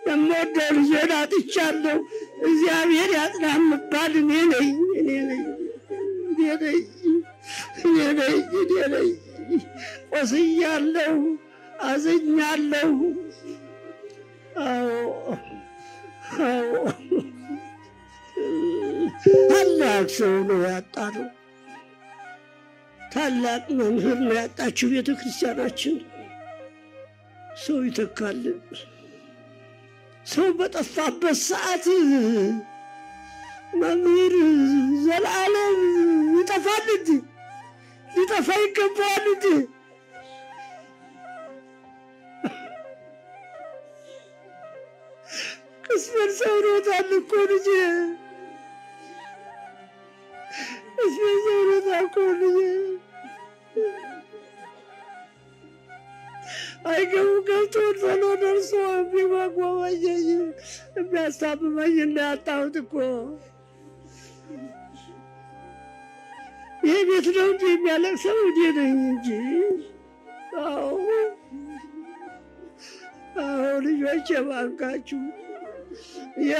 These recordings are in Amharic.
የምወደው ልጄን አጥቻለሁ። እግዚአብሔር ያጽናህ የምባል እኔ ነኝ። ቆስያለሁ፣ አዝኛለሁ። ታላቅ ሰው ነው ያጣነው። ታላቅ መምህር ነው ያጣችው ቤተ ክርስቲያናችን። ሰው ይተካልን። ሰው በጠፋበት ሰዓት መምህር ዘላለም ይጠፋል እንጂ ሊጠፋ ይገባዋል እንጂ። ቅስሜን ሰብሮታል እኮ ልጄ፣ ቅስሜን ሰብሮታል እኮ ልጄ። አይገቡ ገብቶ ቶሎ ደርሶ የሚጓጓኝ የሚያስታምመኝ እንዳያጣሁት እኮ። ይህ ቤት ነው እንጂ የሚያለቅሰው እኔ ነኝ እንጂ። አዎ ልጆች የባንካችሁ ያ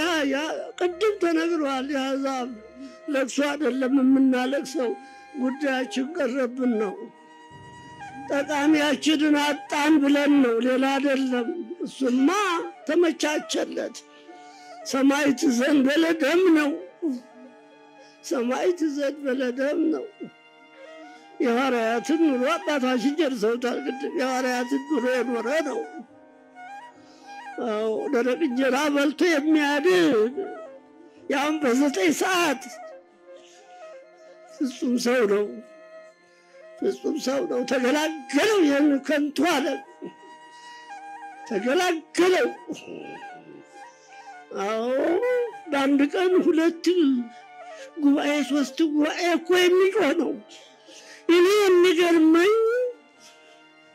ቅድም ተነግሯል። የአሕዛብ ለቅሶ አይደለም የምናለቅሰው፣ ጉዳያችን ቀረብን ነው። ጠቃሚያችንን አጣን ብለን ነው፣ ሌላ አይደለም። እሱማ ተመቻቸለት። ሰማዕት ዘንበለ ደም ነው፣ ሰማዕት ዘንበለ ደም ነው። የሐዋርያትን ኑሮ አባታችን ጨርሰውታል። ቅድም የሐዋርያትን ኑሮ የኖረ ነው። ደረቅ እንጀራ በልቶ የሚያድን ያም በ9 ሰዓት ፍጹም ሰው ነው። ፍጹም ሰው ነው። ተገላገለው። ይህን ከንቱ ዓለም ተገላገለው። በአንድ ቀን 2 ጉባኤ 3 ጉባኤ እኮ የሚጮህ ነው። እኔ የሚገርመኝ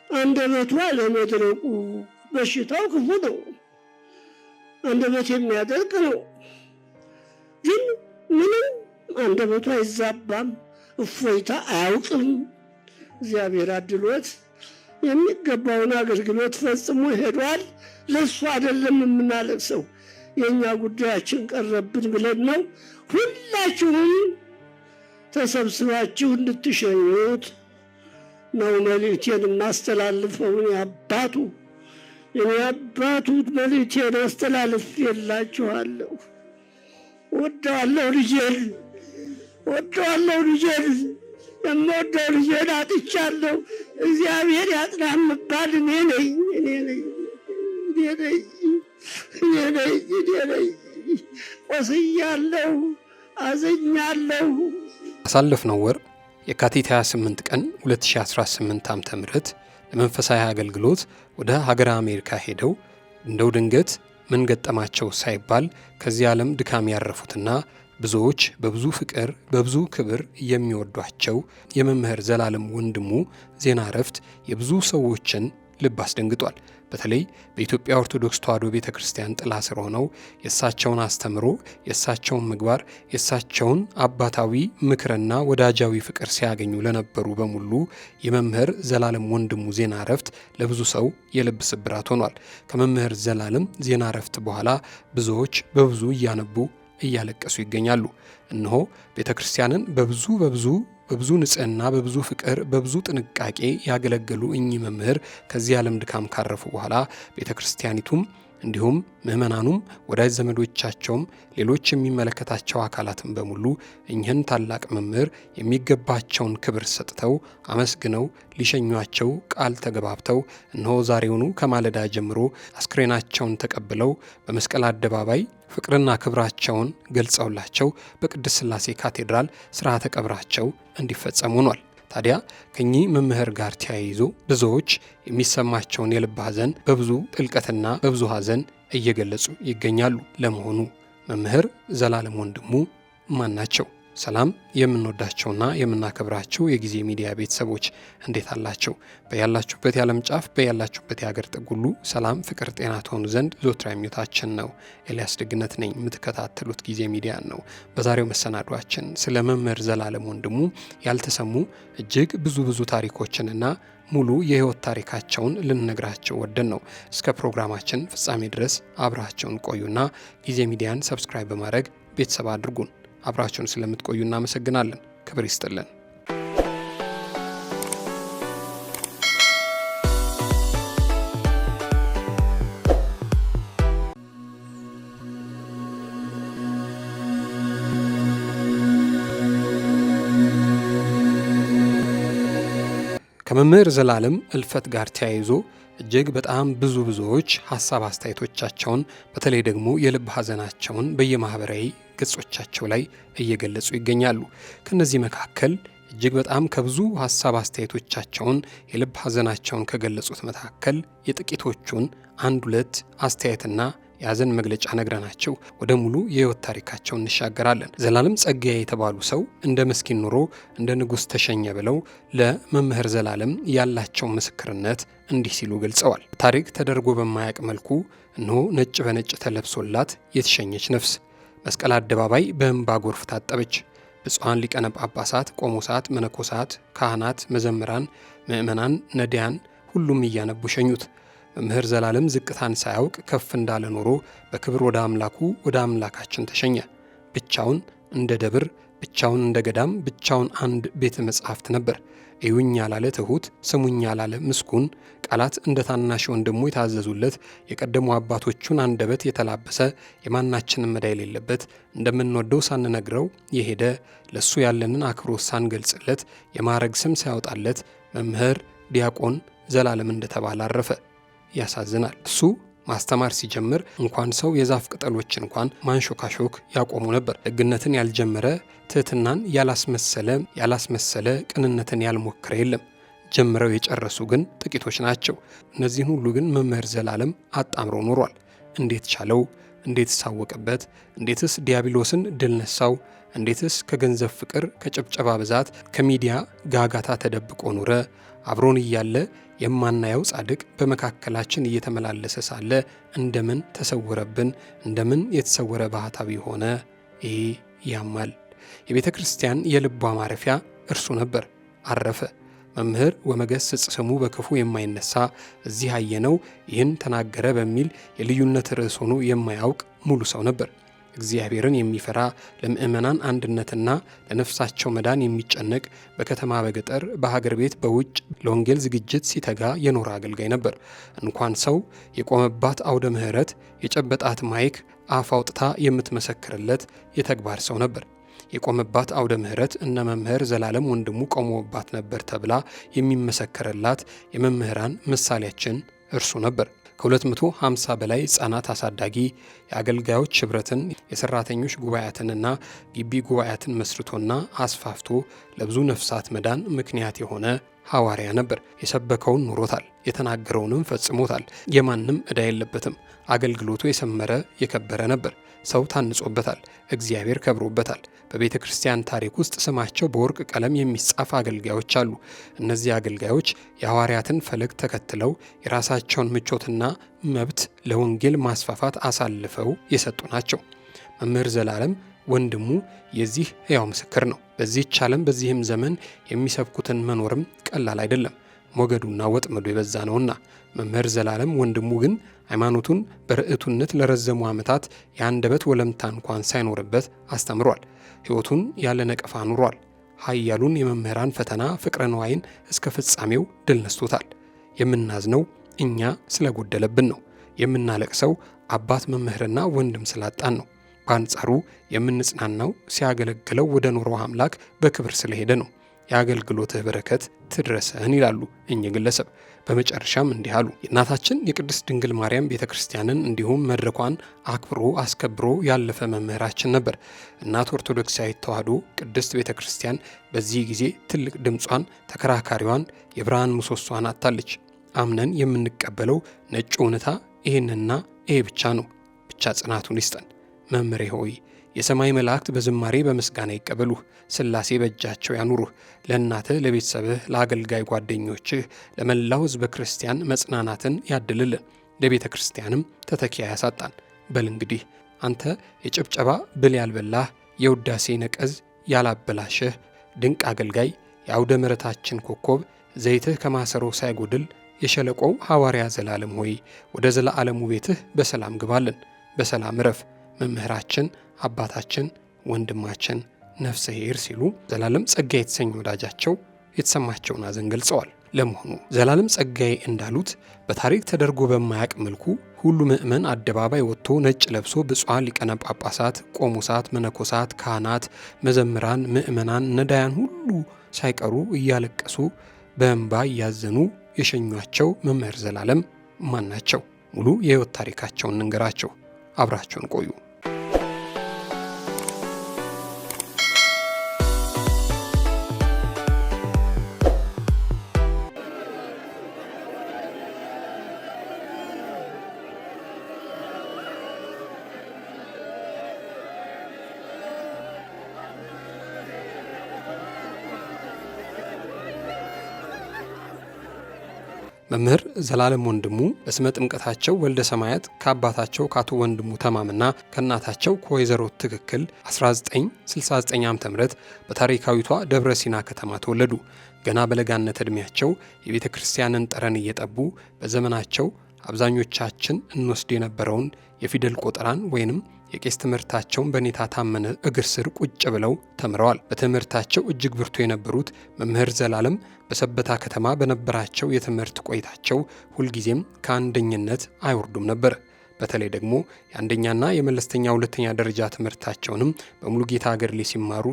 አንደበቱ አለመድረቁ። በሽታው ክፉ ነው፣ አንደበት የሚያደርቅ ነው። ግን ምንም አንደበቱ አይዛባም፣ እፎይታ አያውቅም። እግዚአብሔር አድሎት የሚገባውን አገልግሎት ፈጽሞ ሄዷል። ለእሱ አይደለም የምናለቅሰው፣ የእኛ ጉዳያችን ቀረብን ብለን ነው። ሁላችሁም ተሰብስባችሁ እንድትሸኙት ነው መልእክቴን የማስተላልፈው። እኔ አባቱ መልእክቴን አስተላልፌላችኋለሁ። ወደዋለሁ ልጄን፣ የምወደው ልጄን አጥቻለሁ። እግዚአብሔር ያጽናህ የምባል እኔ ነኝ። ቆስያለሁ፣ አዝኛለሁ። አሳለፍነው ወር የካቲት 28 ቀን 2018 ዓ.ም ለመንፈሳዊ አገልግሎት ወደ ሀገረ አሜሪካ ሄደው እንደው ድንገት ምን ገጠማቸው ሳይባል ከዚህ ዓለም ድካም ያረፉትና ብዙዎች በብዙ ፍቅር በብዙ ክብር የሚወዷቸው የመምህር ዘላለም ወንድሙ ዜና ዕረፍት የብዙ ሰዎችን ልብ አስደንግጧል። በተለይ በኢትዮጵያ ኦርቶዶክስ ተዋሕዶ ቤተክርስቲያን ጥላ ስር ሆነው የእሳቸውን አስተምሮ፣ የእሳቸውን ምግባር፣ የእሳቸውን አባታዊ ምክርና ወዳጃዊ ፍቅር ሲያገኙ ለነበሩ በሙሉ የመምህር ዘላለም ወንድሙ ዜና ዕረፍት ለብዙ ሰው የልብ ስብራት ሆኗል። ከመምህር ዘላለም ዜና ዕረፍት በኋላ ብዙዎች በብዙ እያነቡ እያለቀሱ ይገኛሉ። እነሆ ቤተክርስቲያንን በብዙ ንጽህና፣ በብዙ ፍቅር፣ በብዙ ጥንቃቄ ያገለገሉ እኚህ መምህር ከዚህ ዓለም ድካም ካረፉ በኋላ ቤተክርስቲያኒቱም እንዲሁም ምዕመናኑም ወዳጅ ዘመዶቻቸውም ሌሎች የሚመለከታቸው አካላትን በሙሉ እኚህን ታላቅ መምህር የሚገባቸውን ክብር ሰጥተው አመስግነው ሊሸኟቸው ቃል ተገባብተው እነሆ ዛሬውኑ ከማለዳ ጀምሮ አስክሬናቸውን ተቀብለው በመስቀል አደባባይ ፍቅርና ክብራቸውን ገልጸውላቸው በቅድስት ሥላሴ ካቴድራል ሥርዓተ ቀብራቸው እንዲፈጸም ሆኗል። ታዲያ ከኚህ መምህር ጋር ተያይዞ ብዙዎች የሚሰማቸውን የልብ ሐዘን በብዙ ጥልቀትና በብዙ ሐዘን እየገለጹ ይገኛሉ። ለመሆኑ መምህር ዘላለም ወንድሙ ማን ናቸው? ሰላም የምንወዳቸውና የምናከብራቸው የጊዜ ሚዲያ ቤተሰቦች እንዴት አላችሁ? በያላችሁበት የዓለም ጫፍ በያላችሁበት የሀገር ጥግ ሁሉ ሰላም፣ ፍቅር፣ ጤና ትሆኑ ዘንድ ዘወትር ምኞታችን ነው። ኤልያስ ደግነት ነኝ። የምትከታተሉት ጊዜ ሚዲያ ነው። በዛሬው መሰናዷችን ስለ መምህር ዘላለም ወንድሙ ያልተሰሙ እጅግ ብዙ ታሪኮችንና ሙሉ የህይወት ታሪካቸውን ልንነግራቸው ወደን ነው። እስከ ፕሮግራማችን ፍጻሜ ድረስ አብራቸውን ቆዩና ጊዜ ሚዲያን ሰብስክራይብ በማድረግ ቤተሰብ አድርጉን። አብራችሁን ስለምትቆዩ እናመሰግናለን። ክብር ይስጥልን። ከመምህር ዘላለም እልፈት ጋር ተያይዞ እጅግ በጣም ብዙዎች ሐሳብ አስተያየቶቻቸውን በተለይ ደግሞ የልብ ሐዘናቸውን በየማህበራዊ ገጾቻቸው ላይ እየገለጹ ይገኛሉ። ከነዚህ መካከል እጅግ በጣም ከብዙ ሐሳብ አስተያየቶቻቸውን የልብ ሐዘናቸውን ከገለጹት መካከል የጥቂቶቹን አንድ ሁለት አስተያየትና የሐዘን መግለጫ ነግረናቸው ወደ ሙሉ የህይወት ታሪካቸው እንሻገራለን። ዘላለም ጸጋዬ የተባሉ ሰው እንደ ምስኪን ኑሮ እንደ ንጉሥ ተሸኘ ብለው ለመምህር ዘላለም ያላቸው ምስክርነት እንዲህ ሲሉ ገልጸዋል። ታሪክ ተደርጎ በማያውቅ መልኩ እነሆ ነጭ በነጭ ተለብሶላት የተሸኘች ነፍስ መስቀል አደባባይ በእንባ ጎርፍ ታጠበች። ብፁዓን ሊቃነ ጳጳሳት፣ ቆሞሳት፣ መነኮሳት፣ ካህናት፣ መዘምራን፣ ምእመናን፣ ነዳያን ሁሉም እያነቡ ሸኙት። መምህር ዘላለም ዝቅታን ሳያውቅ ከፍ እንዳለ ኖሮ በክብር ወደ አምላካችን ተሸኘ። ብቻውን እንደ ደብር፣ ብቻውን እንደ ገዳም፣ ብቻውን አንድ ቤተ መጻሕፍት ነበር። እዩኝ ያላለ ትሑት፣ ስሙኝ ያላለ ምስጉን፣ ቃላት እንደ ታናሽ ወንድሙ የታዘዙለት፣ የቀደሙ አባቶቹን አንደበት የተላበሰ፣ የማናችንም ዕዳ የሌለበት፣ እንደምንወደው ሳንነግረው የሄደ፣ ለሱ ያለንን አክብሮት ሳንገልጽለት፣ የማዕረግ ስም ሳያወጣለት መምህር ዲያቆን ዘላለም እንደተባለ አረፈ። ያሳዝናል። እሱ ማስተማር ሲጀምር እንኳን ሰው የዛፍ ቅጠሎች እንኳን ማንሾካሾክ ያቆሙ ነበር። ደግነትን ያልጀመረ፣ ትህትናን ያላስመሰለ፣ ቅንነትን ያልሞከረ የለም። ጀምረው የጨረሱ ግን ጥቂቶች ናቸው። እነዚህን ሁሉ ግን መምህር ዘላለም አጣምሮ ኖሯል። እንዴት ቻለው? እንዴትስ አወቀበት? እንዴትስ ዲያብሎስን ድል ነሳው? እንዴትስ ከገንዘብ ፍቅር፣ ከጭብጨባ ብዛት፣ ከሚዲያ ጋጋታ ተደብቆ ኖረ? አብሮን እያለ የማናየው ጻድቅ በመካከላችን እየተመላለሰ ሳለ እንደምን ተሰወረብን? እንደምን የተሰወረ ባህታዊ ሆነ? ይሄ ያማል። የቤተ ክርስቲያን የልቧ ማረፊያ እርሱ ነበር። አረፈ። መምህር ወመገሥጽ ስሙ በክፉ የማይነሳ እዚህ አየነው ይህን ተናገረ በሚል የልዩነት ርዕስ ሆኖ የማያውቅ ሙሉ ሰው ነበር። እግዚአብሔርን የሚፈራ ለምእመናን አንድነትና ለነፍሳቸው መዳን የሚጨነቅ በከተማ በገጠር በሀገር ቤት በውጭ ለወንጌል ዝግጅት ሲተጋ የኖረ አገልጋይ ነበር። እንኳን ሰው የቆመባት አውደ ምሕረት የጨበጣት ማይክ አፍ አውጥታ የምትመሰክርለት የተግባር ሰው ነበር። የቆመባት አውደ ምሕረት እነ መምህር ዘላለም ወንድሙ ቆመውባት ነበር ተብላ የሚመሰከርላት የመምህራን ምሳሌያችን እርሱ ነበር። ከ250 በላይ ሕፃናት አሳዳጊ የአገልጋዮች ኅብረትን የሰራተኞች ጉባኤያትንና ግቢ ጉባኤያትን መስርቶና አስፋፍቶ ለብዙ ነፍሳት መዳን ምክንያት የሆነ ሐዋርያ ነበር። የሰበከውን ኑሮታል፣ የተናገረውንም ፈጽሞታል። የማንም ዕዳ የለበትም። አገልግሎቱ የሰመረ የከበረ ነበር። ሰው ታንጾበታል፣ እግዚአብሔር ከብሮበታል። በቤተ ክርስቲያን ታሪክ ውስጥ ስማቸው በወርቅ ቀለም የሚጻፍ አገልጋዮች አሉ። እነዚህ አገልጋዮች የሐዋርያትን ፈለግ ተከትለው የራሳቸውን ምቾትና መብት ለወንጌል ማስፋፋት አሳልፈው የሰጡ ናቸው። መምህር ዘላለም ወንድሙ የዚህ ሕያው ምስክር ነው። በዚህች ዓለም በዚህም ዘመን የሚሰብኩትን መኖርም ቀላል አይደለም፣ ሞገዱና ወጥመዱ የበዛ ነውና። መምህር ዘላለም ወንድሙ ግን ሃይማኖቱን በርዕቱነት ለረዘሙ ዓመታት የአንደበት ወለምታ እንኳን ሳይኖርበት አስተምሯል። ሕይወቱን ያለ ነቀፋ ኑሯል። ኃያሉን የመምህራን ፈተና ፍቅረ ነዋይን እስከ ፍጻሜው ድል ነስቶታል። የምናዝነው እኛ ስለጎደለብን ነው። የምናለቅሰው አባት መምህርና ወንድም ስላጣን ነው። በአንጻሩ የምንጽናናው ሲያገለግለው ወደ ኖረው አምላክ በክብር ስለሄደ ነው። የአገልግሎትህ በረከት ትድረሰን ይላሉ እኚህ ግለሰብ። በመጨረሻም እንዲህ አሉ። የእናታችን የቅድስት ድንግል ማርያም ቤተ ክርስቲያንን እንዲሁም መድረኳን አክብሮ አስከብሮ ያለፈ መምህራችን ነበር። እናት ኦርቶዶክሳዊት ተዋሕዶ ቅድስት ቤተ ክርስቲያን በዚህ ጊዜ ትልቅ ድምጿን፣ ተከራካሪዋን፣ የብርሃን ምሰሷን አጥታለች። አምነን የምንቀበለው ነጭ እውነታ ይህንና ይሄ ብቻ ነው። ብቻ ጽናቱን ይስጠን። መምህሬ ሆይ የሰማይ መላእክት በዝማሬ በምስጋና ይቀበሉህ። ሥላሴ በእጃቸው ያኑሩህ። ለእናትህ፣ ለቤተሰብህ፣ ለአገልጋይ ጓደኞችህ፣ ለመላው ሕዝበ ክርስቲያን መጽናናትን ያድልልን። ለቤተ ክርስቲያንም ተተኪያ ያሳጣን። በል እንግዲህ አንተ የጭብጨባ ብል ያልበላህ፣ የውዳሴ ነቀዝ ያላበላሸህ ድንቅ አገልጋይ፣ የአውደ ምሕረታችን ኮከብ፣ ዘይትህ ከማሰሮ ሳይጎድል የሸለቆው ሐዋርያ ዘላለም ሆይ ወደ ዘለዓለሙ ቤትህ በሰላም ግባልን፣ በሰላም እረፍ። መምህራችን፣ አባታችን፣ ወንድማችን ነፍሰ ኄር ሲሉ ዘላለም ጸጋዬ የተሰኘ ወዳጃቸው የተሰማቸውን ሐዘን ገልጸዋል። ለመሆኑ ዘላለም ጸጋዬ እንዳሉት በታሪክ ተደርጎ በማያውቅ መልኩ ሁሉ ምእመን አደባባይ ወጥቶ ነጭ ለብሶ ብፁዓን ሊቃነ ጳጳሳት፣ ቆሞሳት፣ መነኮሳት፣ ካህናት፣ መዘምራን፣ ምእመናን፣ ነዳያን ሁሉ ሳይቀሩ እያለቀሱ በእንባ እያዘኑ የሸኟቸው መምህር ዘላለም ማን ናቸው? ሙሉ የሕይወት ታሪካቸውን እንንገራቸው። አብራቸውን ቆዩ። መምህር ዘላለም ወንድሙ በስመ ጥምቀታቸው ወልደ ሰማያት ከአባታቸው ከአቶ ወንድሙ ተማምና ከእናታቸው ከወይዘሮ ትክክል 1969 ዓ.ም በታሪካዊቷ ደብረ ሲና ከተማ ተወለዱ። ገና በለጋነት ዕድሜያቸው የቤተ ክርስቲያንን ጠረን እየጠቡ በዘመናቸው አብዛኞቻችን እንወስድ የነበረውን የፊደል ቆጠራን ወይንም የቄስ ትምህርታቸውን በኔታ ታመነ እግር ስር ቁጭ ብለው ተምረዋል። በትምህርታቸው እጅግ ብርቱ የነበሩት መምህር ዘላለም በሰበታ ከተማ በነበራቸው የትምህርት ቆይታቸው ሁልጊዜም ከአንደኝነት አይወርዱም ነበር። በተለይ ደግሞ የአንደኛና የመለስተኛ ሁለተኛ ደረጃ ትምህርታቸውንም በሙሉጌታ ገድሌ ሲማሩ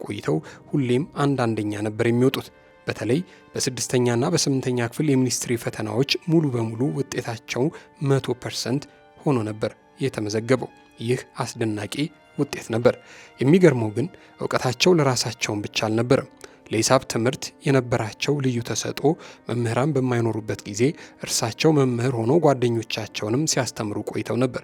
ቆይተው ሁሌም አንደኛ ነበር የሚወጡት። በተለይ በስድስተኛና በስምንተኛ ክፍል የሚኒስትሪ ፈተናዎች ሙሉ በሙሉ ውጤታቸው 100% ሆኖ ነበር የተመዘገበው። ይህ አስደናቂ ውጤት ነበር። የሚገርመው ግን ዕውቀታቸው ለራሳቸውን ብቻ አልነበረም። ለሂሳብ ትምህርት የነበራቸው ልዩ ተሰጥኦ መምህራን በማይኖሩበት ጊዜ እርሳቸው መምህር ሆነው ጓደኞቻቸውንም ሲያስተምሩ ቆይተው ነበር።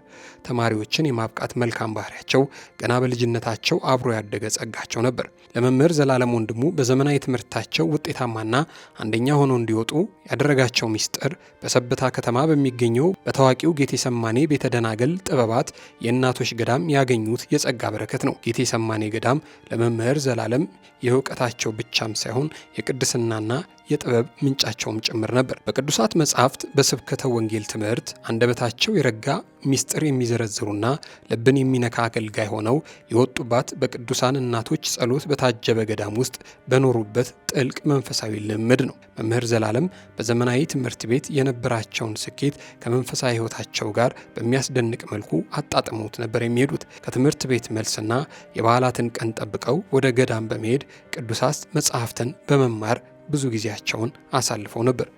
ተማሪዎችን የማብቃት መልካም ባህሪያቸው ገና በልጅነታቸው አብሮ ያደገ ጸጋቸው ነበር። ለመምህር ዘላለም ወንድሙ በዘመናዊ ትምህርታቸው ውጤታማና አንደኛ ሆነው እንዲወጡ ያደረጋቸው ሚስጥር በሰበታ ከተማ በሚገኘው በታዋቂው ጌቴሰማኔ ቤተ ደናገል ጥበባት የእናቶች ገዳም ያገኙት የጸጋ በረከት ነው። ጌቴሰማኔ ገዳም ለመምህር ዘላለም የእውቀታቸው ብቻም ሳይሆን የቅድስናና የጥበብ ምንጫቸውም ጭምር ነበር። በቅዱሳት መጻሕፍት በስብከተ ወንጌል ትምህርት አንደበታቸው የረጋ ሚስጥር የሚዘረዝሩና ልብን የሚነካ አገልጋይ ሆነው የወጡባት በቅዱሳን እናቶች ጸሎት በታጀበ ገዳም ውስጥ በኖሩበት ጥልቅ መንፈሳዊ ልምድ ነው። መምህር ዘላለም በዘመናዊ ትምህርት ቤት የነበራቸውን ስኬት ከመንፈሳዊ ሕይወታቸው ጋር በሚያስደንቅ መልኩ አጣጥመውት ነበር የሚሄዱት። ከትምህርት ቤት መልስና የበዓላትን ቀን ጠብቀው ወደ ገዳም በመሄድ ቅዱሳት መጻሕፍትን በመማር ብዙ ጊዜያቸውን አሳልፈው ነበር።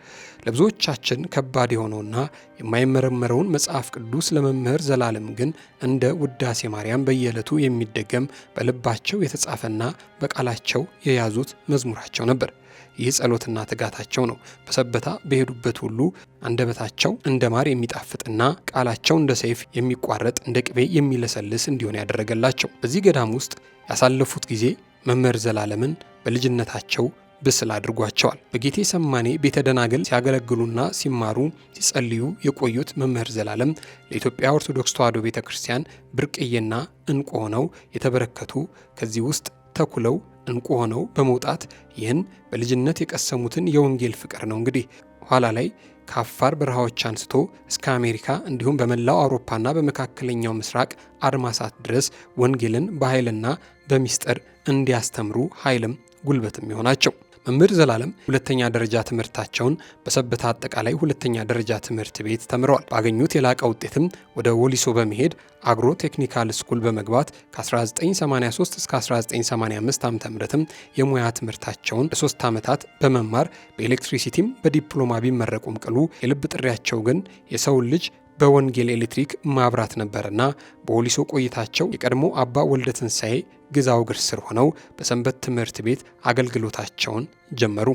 ለብዙዎቻችን ከባድ የሆነውና የማይመረመረውን መጽሐፍ ቅዱስ ለመምህር ዘላለም ግን እንደ ውዳሴ ማርያም በየዕለቱ የሚደገም በልባቸው የተጻፈና በቃላቸው የያዙት መዝሙራቸው ነበር። ይህ ጸሎትና ትጋታቸው ነው በሰበታ በሄዱበት ሁሉ አንደበታቸው እንደ ማር የሚጣፍጥና ቃላቸው እንደ ሰይፍ የሚቋረጥ እንደ ቅቤ የሚለሰልስ እንዲሆን ያደረገላቸው። በዚህ ገዳም ውስጥ ያሳለፉት ጊዜ መምህር ዘላለምን በልጅነታቸው ብስል አድርጓቸዋል። በጌቴሰማኔ ቤተ ደናገል ሲያገለግሉና ሲማሩ ሲጸልዩ የቆዩት መምህር ዘላለም ለኢትዮጵያ ኦርቶዶክስ ተዋሕዶ ቤተ ክርስቲያን ብርቅዬና እንቁ ሆነው የተበረከቱ ከዚህ ውስጥ ተኩለው እንቁ ሆነው በመውጣት ይህን በልጅነት የቀሰሙትን የወንጌል ፍቅር ነው እንግዲህ ኋላ ላይ ከአፋር በረሃዎች አንስቶ እስከ አሜሪካ እንዲሁም በመላው አውሮፓና በመካከለኛው ምስራቅ አድማሳት ድረስ ወንጌልን በኃይልና በሚስጥር እንዲያስተምሩ ኃይልም ጉልበትም የሆናቸው። መምህር ዘላለም ሁለተኛ ደረጃ ትምህርታቸውን በሰበታ አጠቃላይ ሁለተኛ ደረጃ ትምህርት ቤት ተምረዋል። ባገኙት የላቀ ውጤትም ወደ ወሊሶ በመሄድ አግሮ ቴክኒካል ስኩል በመግባት ከ1983 እስከ 1985 ዓ.ም የሙያ ትምህርታቸውን ለ3 ዓመታት በመማር በኤሌክትሪሲቲም በዲፕሎማ ቢመረቁም ቅሉ የልብ ጥሪያቸው ግን የሰውን ልጅ በወንጌል ኤሌክትሪክ ማብራት ነበርና በወሊሶ ቆይታቸው የቀድሞ አባ ወልደ ትንሣኤ ግዛው እግር ስር ሆነው በሰንበት ትምህርት ቤት አገልግሎታቸውን ጀመሩ።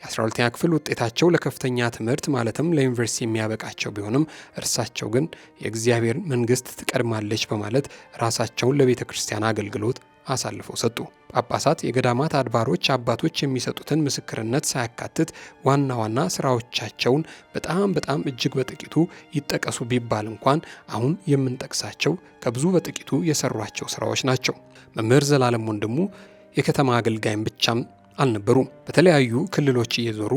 የ12ኛ ክፍል ውጤታቸው ለከፍተኛ ትምህርት ማለትም ለዩኒቨርሲቲ የሚያበቃቸው ቢሆንም እርሳቸው ግን የእግዚአብሔር መንግስት ትቀድማለች በማለት ራሳቸውን ለቤተ ክርስቲያን አገልግሎት አሳልፈው ሰጡ። ጳጳሳት፣ የገዳማት አድባሮች አባቶች የሚሰጡትን ምስክርነት ሳያካትት ዋና ዋና ስራዎቻቸውን በጣም እጅግ በጥቂቱ ይጠቀሱ ቢባል እንኳን አሁን የምንጠቅሳቸው ከብዙ በጥቂቱ የሰሯቸው ስራዎች ናቸው። መምህር ዘላለም ወንድሙ የከተማ አገልጋይም ብቻም አልነበሩም። በተለያዩ ክልሎች እየዞሩ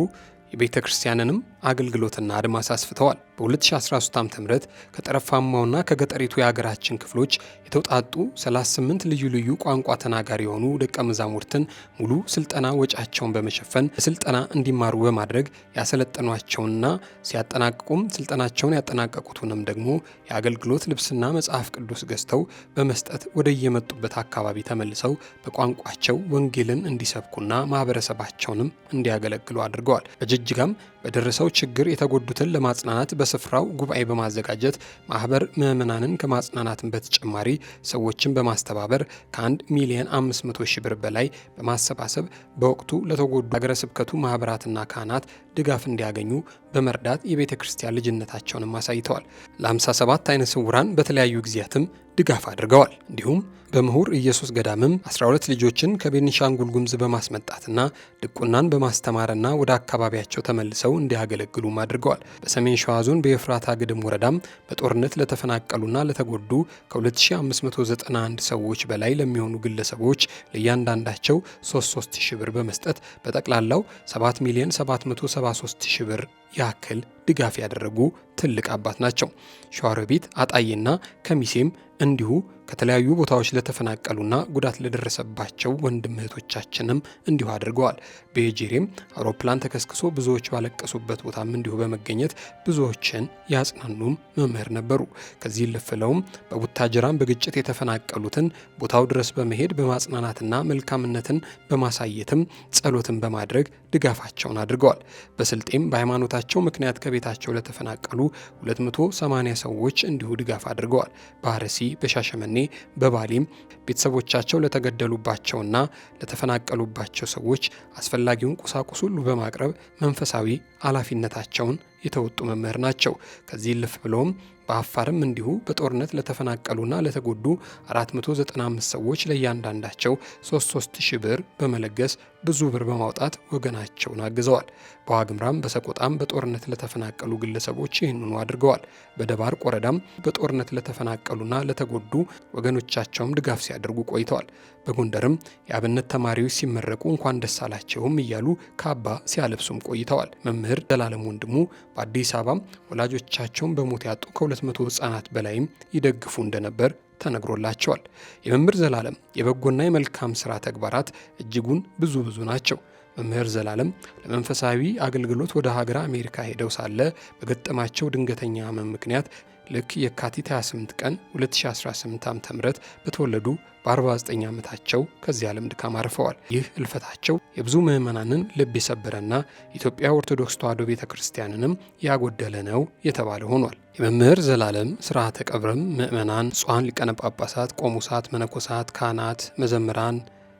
የቤተ ክርስቲያንንም አገልግሎትና አድማስ አስፍተዋል። በ2013 ዓ.ም ከጠረፋማውና ከገጠሪቱ የሀገራችን ክፍሎች የተውጣጡ 38 ልዩ ቋንቋ ተናጋሪ የሆኑ ደቀ መዛሙርትን ሙሉ ስልጠና ወጫቸውን በመሸፈን ስልጠና እንዲማሩ በማድረግ ያሰለጠኗቸውና ሲያጠናቅቁም ስልጠናቸውን ያጠናቀቁትንም ደግሞ የአገልግሎት ልብስና መጽሐፍ ቅዱስ ገዝተው በመስጠት ወደ የመጡበት አካባቢ ተመልሰው በቋንቋቸው ወንጌልን እንዲሰብኩና ማህበረሰባቸውንም እንዲያገለግሉ አድርገዋል። በጅጅጋም በደረሰው ችግር የተጎዱትን ለማጽናናት በስፍራው ጉባኤ በማዘጋጀት ማህበር ምዕመናንን ከማጽናናትን በተጨማሪ ሰዎችን በማስተባበር ከ1,500,000 ብር በላይ በማሰባሰብ በወቅቱ ለተጎዱ ሀገረ ስብከቱ ማህበራትና ካህናት ድጋፍ እንዲያገኙ በመርዳት የቤተ ክርስቲያን ልጅነታቸውንም አሳይተዋል። ለ57 አይነ ስውራን በተለያዩ ጊዜያትም ድጋፍ አድርገዋል። እንዲሁም በምሁር ኢየሱስ ገዳምም 12 ልጆችን ከቤኒሻንጉል ጉሙዝ በማስመጣትና ድቁናን በማስተማርና ወደ አካባቢያቸው ተመልሰው እንዲያገለግሉም አድርገዋል። በሰሜን ሸዋ ዞን በኤፍራታ ግድም ወረዳም በጦርነት ለተፈናቀሉና ለተጎዱ ከ2591 ሰዎች በላይ ለሚሆኑ ግለሰቦች ለእያንዳንዳቸው 3,000 ብር በመስጠት በጠቅላላው 7,773,000 ብር ያክል ድጋፍ ያደረጉ ትልቅ አባት ናቸው። ሸዋሮቢት፣ አጣዬና ከሚሴም እንዲሁ ከተለያዩ ቦታዎች ለተፈናቀሉና ጉዳት ለደረሰባቸው ወንድም እህቶቻችንም እንዲሁ አድርገዋል። በኤጄሬም አውሮፕላን ተከስክሶ ብዙዎች ባለቀሱበት ቦታም እንዲሁ በመገኘት ብዙዎችን ያጽናኑም መምህር ነበሩ። ከዚህ ልፍለውም በቡታጅራም በግጭት የተፈናቀሉትን ቦታው ድረስ በመሄድ በማጽናናትና መልካምነትን በማሳየትም ጸሎትን በማድረግ ድጋፋቸውን አድርገዋል። በስልጤም በሃይማኖታቸው ምክንያት ከቤታቸው ለተፈናቀሉ 280 ሰዎች እንዲሁ ድጋፍ አድርገዋል። በአርሲ፣ በሻሸመኔ፣ በባሌም ቤተሰቦቻቸው ለተገደሉባቸውና ለተፈናቀሉባቸው ሰዎች አስፈላጊውን ቁሳቁስ ሁሉ በማቅረብ መንፈሳዊ ኃላፊነታቸውን የተወጡ መምህር ናቸው። ከዚህ ልፍ ብለውም በአፋርም እንዲሁ በጦርነት ለተፈናቀሉና ለተጎዱ 495 ሰዎች ለእያንዳንዳቸው 3,000 ብር በመለገስ ብዙ ብር በማውጣት ወገናቸውን አግዘዋል። በዋግምራም በሰቆጣም በጦርነት ለተፈናቀሉ ግለሰቦች ይህንኑ አድርገዋል። በደባርቅ ወረዳም በጦርነት ለተፈናቀሉና ለተጎዱ ወገኖቻቸውም ድጋፍ ሲያደርጉ ቆይተዋል። በጎንደርም የአብነት ተማሪዎች ሲመረቁ እንኳን ደስ አላቸውም እያሉ ካባ ሲያለብሱም ቆይተዋል። መምህር ዘላለም ወንድሙ በአዲስ አበባም ወላጆቻቸውን በሞት ያጡ ከ200 ሕፃናት በላይም ይደግፉ እንደነበር ተነግሮላቸዋል። የመምህር ዘላለም የበጎና የመልካም ስራ ተግባራት እጅጉን ብዙ ናቸው። መምህር ዘላለም ለመንፈሳዊ አገልግሎት ወደ ሀገረ አሜሪካ ሄደው ሳለ በገጠማቸው ድንገተኛ ሕመም ምክንያት ልክ የካቲት 28 ቀን 2018 ዓ.ም በተወለዱ በ49 ዓመታቸው ከዚህ ዓለም ድካም አርፈዋል። ይህ እልፈታቸው የብዙ ምዕመናንን ልብ የሰበረና ኢትዮጵያ ኦርቶዶክስ ተዋሕዶ ቤተክርስቲያንንም ያጎደለ ነው የተባለ ሆኗል። የመምህር ዘላለም ስርዓተ ቀብርም ምዕመናን፣ ጽዋን ሊቃነ ጳጳሳት፣ ቆሞሳት፣ መነኮሳት፣ ካህናት፣ መዘምራን፣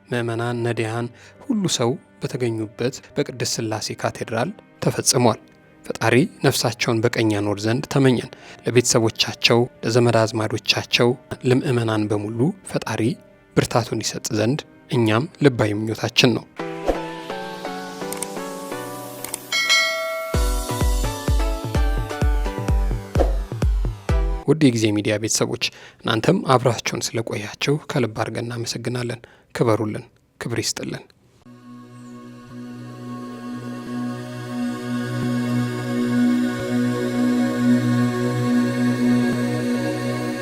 ምዕመናን፣ ነዳያን ሁሉ ሰው በተገኙበት በቅድስት ሥላሴ ካቴድራል ተፈጽሟል። ፈጣሪ ነፍሳቸውን በቀኝ ያኖር ዘንድ ተመኘን። ለቤተሰቦቻቸው፣ ለዘመድ አዝማዶቻቸው፣ ለምእመናን በሙሉ ፈጣሪ ብርታቱን ይሰጥ ዘንድ እኛም ልባዊ ምኞታችን ነው። ውድ የጊዜ ሚዲያ ቤተሰቦች እናንተም አብራችሁን ስለቆያችሁ ከልብ አድርገን እናመሰግናለን። ክበሩልን፣ ክብር ይስጥልን።